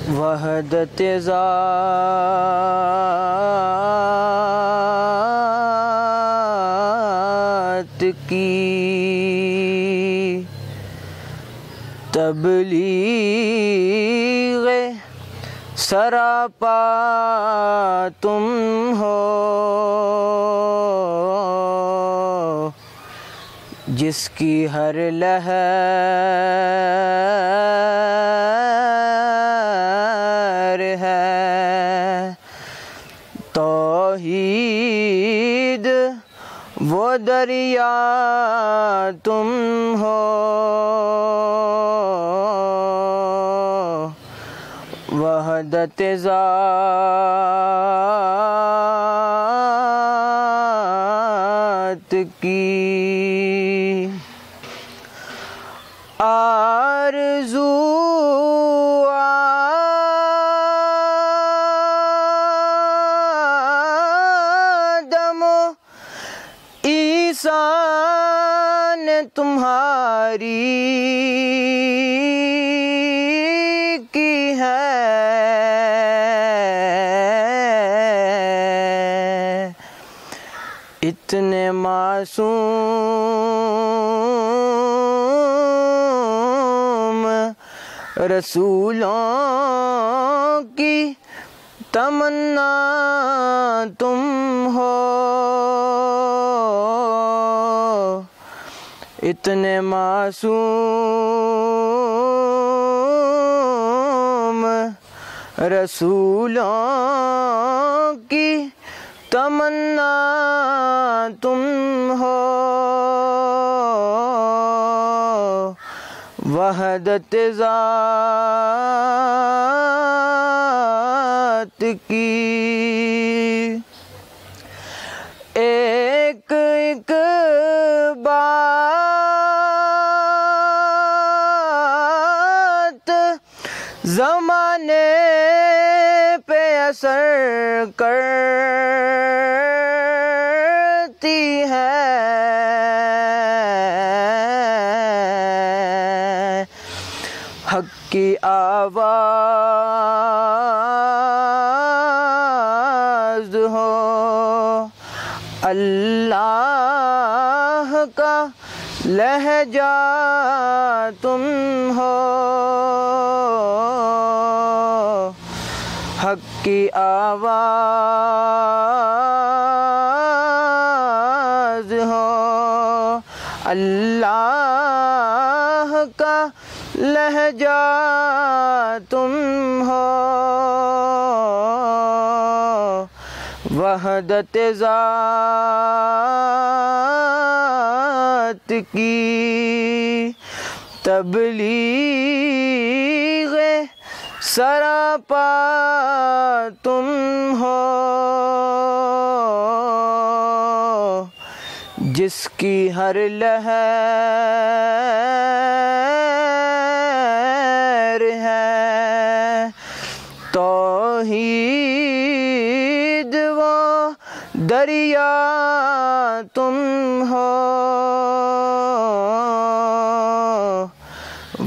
वहदत ज़ात की तबलीग सरापा तुम हो, जिसकी हर लहर है तौहीद वो दरिया तुम हो, वहदत ज़ात की आरज़ू आदम ईसा ने तुम्हारी की है, इतने मासूम रसूलों की तमन्ना तुम हो, इतने मासूम रसूलों की तमन्ना तुम हो, वहदत ज़ात की एक एक बात ज़माने पे असर करती है, हक़ की आवाज़ हो, अल्लाह का लहजा तुम हो, हक़ की आवाज़ हो, अल्लाह का लहजा तुम हो, वहदत ज़ात की तबलीग सरापा तुम हो, जिसकी हर लहर है तौहीद वो दरिया तुम हो,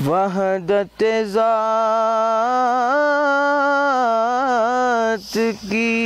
वहदत ज़ात की।